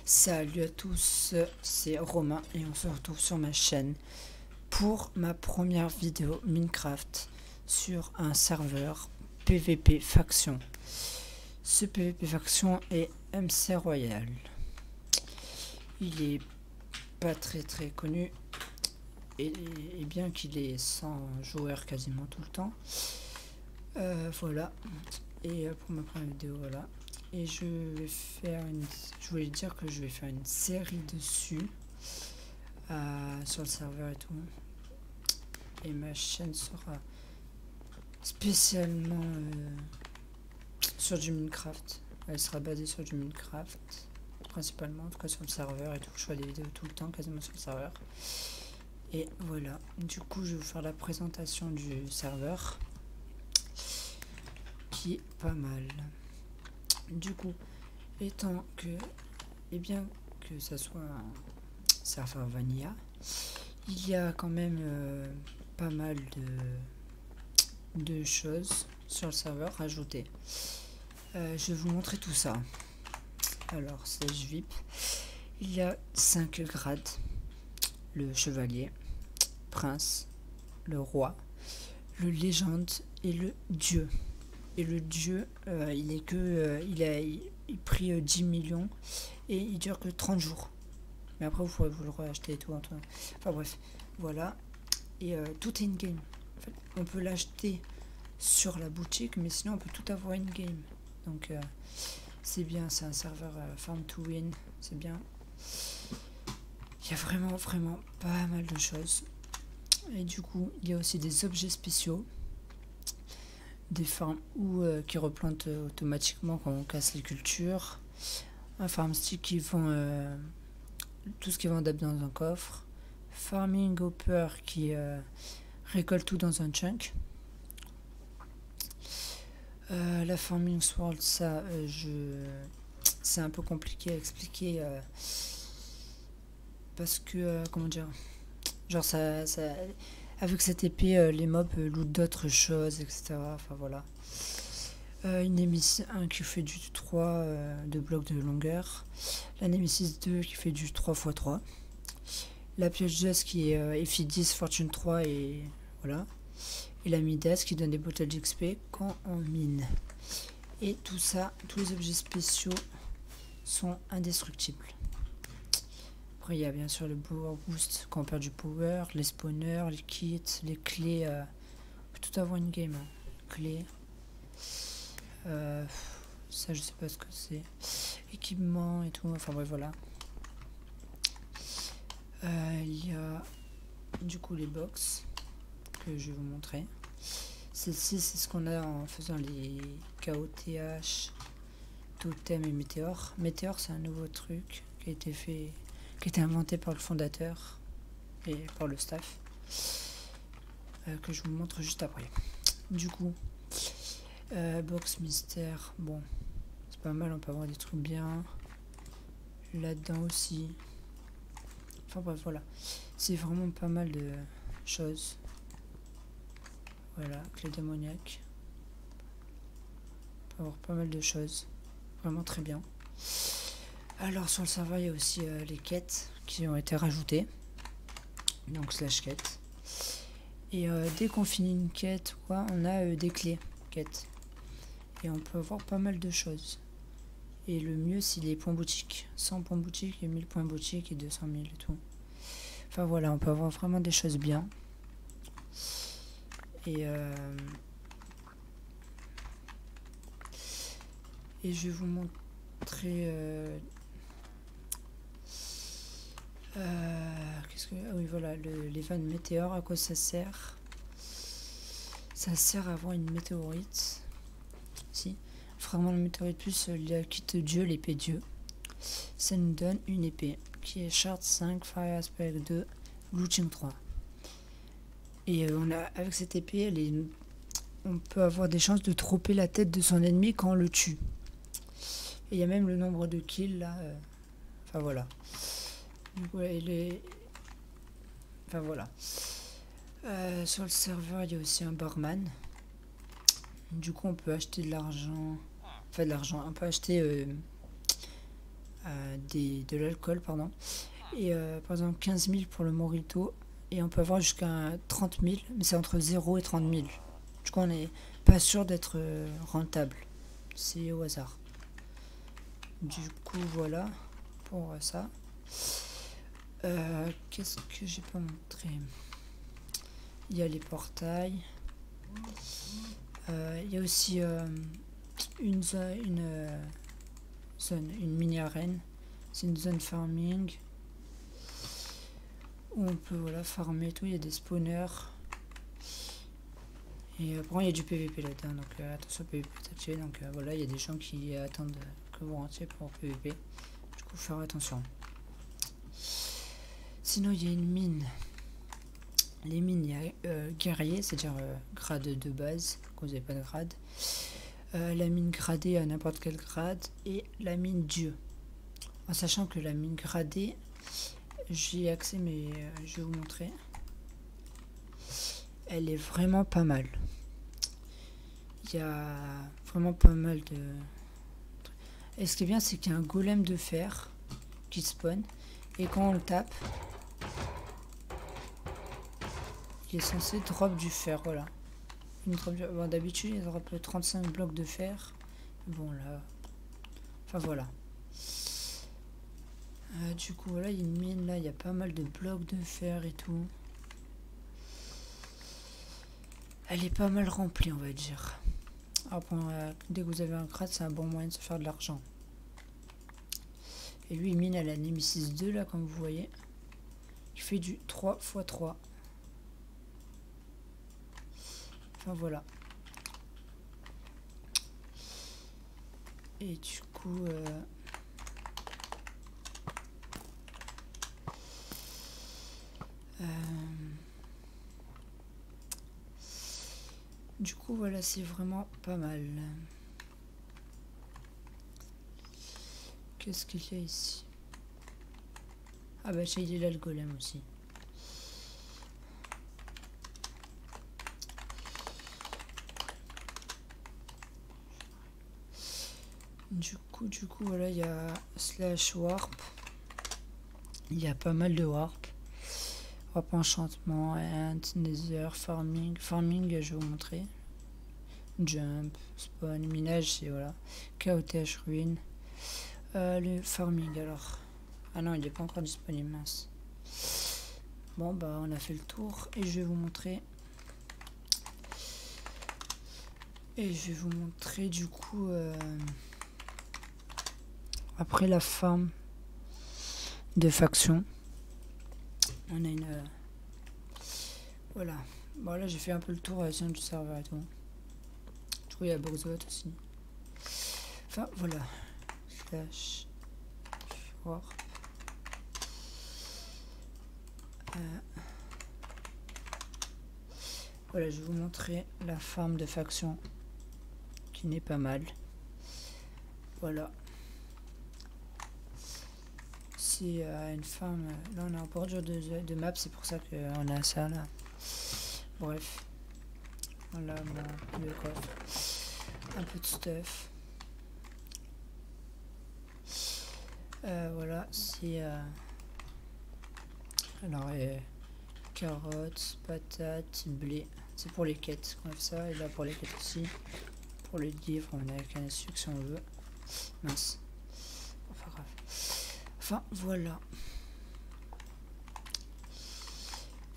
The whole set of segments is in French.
Salut à tous, c'est Romain et on se retrouve sur ma chaîne pour ma première vidéo Minecraft sur un serveur PVP Faction. Ce PVP Faction est MC Royal. Il est pas très connu et bien qu'il est 100 joueurs quasiment tout le temps. Voilà. Et pour ma première vidéo, voilà. Et je voulais dire que je vais faire une série dessus sur le serveur et tout. Et ma chaîne sera spécialement sur du Minecraft. Elle sera basée sur du Minecraft principalement, en tout cas sur le serveur et tout. Je ferai des vidéos tout le temps quasiment sur le serveur. Et voilà, du coup je vais vous faire la présentation du serveur qui est pas mal. Du coup, étant que, et bien que ça soit un serveur vanilla, il y a quand même pas mal de choses sur le serveur ajoutées. Je vais vous montrer tout ça. Alors, stage VIP, il y a 5 grades: le chevalier, prince, le roi, le légende et le dieu. Et le dieu, il est que il pris 10 millions et il dure que 30 jours. Mais après, vous pourrez vous le racheter et tout. Enfin bref, voilà. Et tout est in-game. En fait, on peut l'acheter sur la boutique, mais sinon on peut tout avoir in-game. Donc c'est bien, c'est un serveur Farm to Win, c'est bien. Il y a vraiment pas mal de choses. Et du coup, il y a aussi des objets spéciaux. Des farms qui replantent automatiquement quand on casse les cultures. Un farm stick qui vend tout ce qui est vendable dans un coffre. Farming hopper qui récolte tout dans un chunk. La farming sword, ça c'est un peu compliqué à expliquer parce que comment dire, genre ça avec cette épée, les mobs lootent d'autres choses, etc. Enfin voilà. Une Nemesis 1 qui fait du 3 de blocs de longueur. La Nemesis 2 qui fait du 3x3. La pioche Just qui est FI 10, Fortune 3 et voilà. Et la Midas qui donne des bottles d'XP quand on mine. Et tout ça, tous les objets spéciaux sont indestructibles. Après, il y a bien sûr le power boost quand on perd du power, les spawners, les kits, les clés. On peut tout avoir une game. Hein. Clés. Ça, je sais pas ce que c'est. Équipement et tout. Enfin, bref, voilà. Il y a du coup les box que je vais vous montrer. Celle-ci, c'est ce qu'on a en faisant les KOTH, Totem et Météor. Météor, c'est un nouveau truc qui a été fait, qui a été inventé par le fondateur et par le staff, que je vous montre juste après. Du coup, box mystère, bon, c'est pas mal, on peut avoir des trucs bien. Là-dedans aussi. Enfin bref, voilà. C'est vraiment pas mal de choses. Voilà, clé démoniaque. On peut avoir pas mal de choses. Vraiment très bien. Alors sur le serveur, il y a aussi les quêtes qui ont été rajoutées. Donc slash quête. Et dès qu'on finit une quête, quoi, on a des clés quêtes. Et on peut avoir pas mal de choses. Et le mieux, c'est les points boutiques. 100 points boutiques et 1000 points boutiques et 200 000 et tout. Enfin voilà, on peut avoir vraiment des choses bien. Et je vais vous montrer qu'est-ce que... Ah oui, voilà, les vannes météores, à quoi ça sert? Ça sert à avoir une météorite. Si, fragment de météorite plus la kit Dieu, l'épée Dieu. Ça nous donne une épée qui est Shard 5, Fire Aspect 2, Looting 3. Et avec cette épée, on peut avoir des chances de dropper la tête de son ennemi quand on le tue. Et il y a même le nombre de kills là. Enfin voilà. Donc, ouais, enfin voilà. Sur le serveur, il y a aussi un barman. Du coup, on peut acheter de l'argent. Enfin, de l'argent. On peut acheter de l'alcool, pardon. Et par exemple 15 000 pour le Morito. Et on peut avoir jusqu'à 30 000, mais c'est entre 0 et 30 000. Du coup, on n'est pas sûr d'être rentable. C'est au hasard. Du coup, voilà pour ça. Qu'est-ce que j'ai pas montré? Il y a les portails. Il y a aussi une mini arène. C'est une zone farming où on peut voilà farmer tout. Il y a des spawners. Et après il y a du PVP là-dedans, donc attention PVP est activé. Donc voilà, il y a des gens qui attendent que vous rentriez pour PVP. Du coup, faire attention. Sinon, il y a une mine. Les mines, il y a guerrier, c'est-à-dire grade de base, quand vous n'avez pas de grade. La mine gradée à n'importe quel grade. Et la mine dieu. En sachant que la mine gradée, j'y ai accès, mais je vais vous montrer. Elle est vraiment pas mal. Il y a vraiment pas mal de... Et ce qui est bien, c'est qu'il y a un golem de fer qui spawn. Et quand on le tape, il est censé drop du fer, voilà. Bon, d'habitude, il drop 35 blocs de fer. Bon, là... Enfin, voilà. Du coup, voilà, il y a une mine, là, il y a pas mal de blocs de fer et tout. Elle est pas mal remplie, on va dire. Après, dès que vous avez un grade, c'est un bon moyen de se faire de l'argent. Et lui, il mine à la Nemesis 2, là, comme vous voyez. Il fait du 3x3. Enfin, voilà. Et du coup... du coup, voilà, c'est vraiment pas mal. Qu'est-ce qu'il y a ici? Ah bah, il est là le golem aussi. Du coup, voilà, il y a slash warp. Il y a pas mal de warp. Warp enchantement, ant, nether, farming. Farming, je vais vous montrer. Jump, spawn, minage, c'est voilà. KOTH, ruine. Le farming, alors. Ah non, il n'est pas encore disponible, mince. Bon, bah, on a fait le tour. Et je vais vous montrer. Du coup... après la farm de faction. On a une... voilà. Bon, là, j'ai fait un peu le tour sinon du serveur et tout. Du coup, il y a Boxbot aussi. Enfin, voilà. Slash... warp. Voilà, je vais vous montrer la farm de faction qui n'est pas mal. Voilà. C'est une farm. Là, on est en bordure de map, c'est pour ça qu'on a ça là. Bref. Voilà le coffre. Un peu de stuff. Voilà, c'est... alors, carottes, patates, blé. C'est pour les quêtes qu'on fait ça. Et là, pour les quêtes aussi. Pour les livres, on a qu'un sucre si on veut. Mince. Enfin, grave. Enfin, voilà.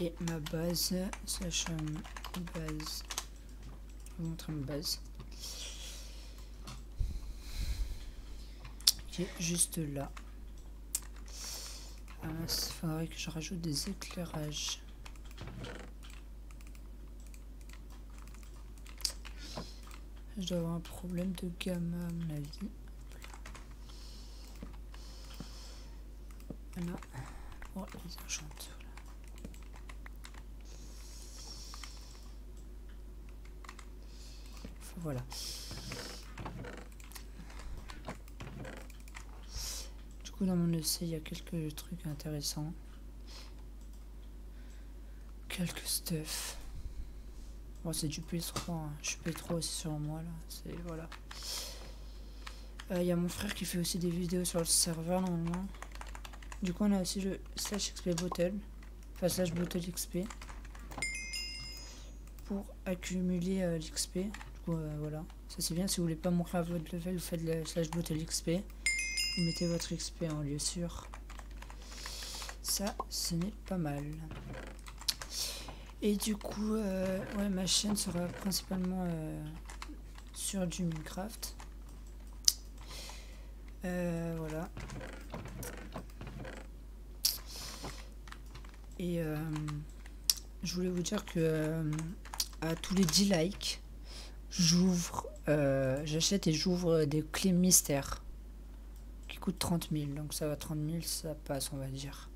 Et ma base, slash base. Je vais vous montrer ma base. Qui est juste là. Il faudrait que je rajoute des éclairages. Je dois avoir un problème de gamme à mon avis. Voilà. Oh, les enchantes. Voilà. Du coup, dans mon essai, il y a quelques trucs intéressants. Quelques stuff. Bon, c'est du P3. Hein. Je suis P3 aussi sur moi là. C'est voilà. Il y a mon frère qui fait aussi des vidéos sur le serveur normalement. Du coup on a aussi le slash XP bottle, enfin slash bottle XP pour accumuler l'XP. Du coup voilà, ça c'est bien. Si vous voulez pas mourir à votre level, vous faites le slash bottle XP, vous mettez votre XP en lieu sûr. Ça ce n'est pas mal. Et du coup ouais, ma chaîne sera principalement sur du Minecraft. Voilà. Et je voulais vous dire que à tous les 10 likes, j'achète et j'ouvre des clés mystères qui coûtent 30 000. Donc ça va, 30 000, ça passe, on va dire.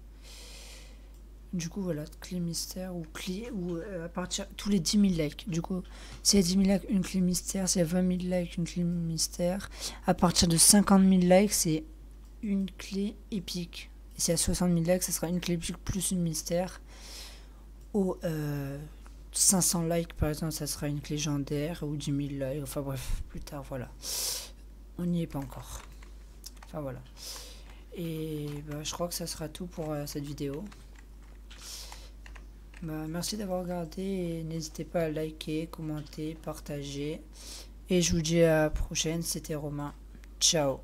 Du coup, voilà, clé mystère ou clé, ou à partir tous les 10 000 likes. Du coup, s'il y a 10 000 likes, une clé mystère. S'il y a 20 000 likes, une clé mystère. À partir de 50 000 likes, c'est une clé épique. Et s'il y a 60 000 likes, ça sera une clé épique plus une mystère. Au 500 likes, par exemple, ça sera une clé légendaire. Ou 10 000 likes, enfin bref, plus tard, voilà. On n'y est pas encore. Enfin voilà. Et bah, je crois que ça sera tout pour cette vidéo. Bah, merci d'avoir regardé et n'hésitez pas à liker, commenter, partager. Et je vous dis à la prochaine, c'était Romain. Ciao.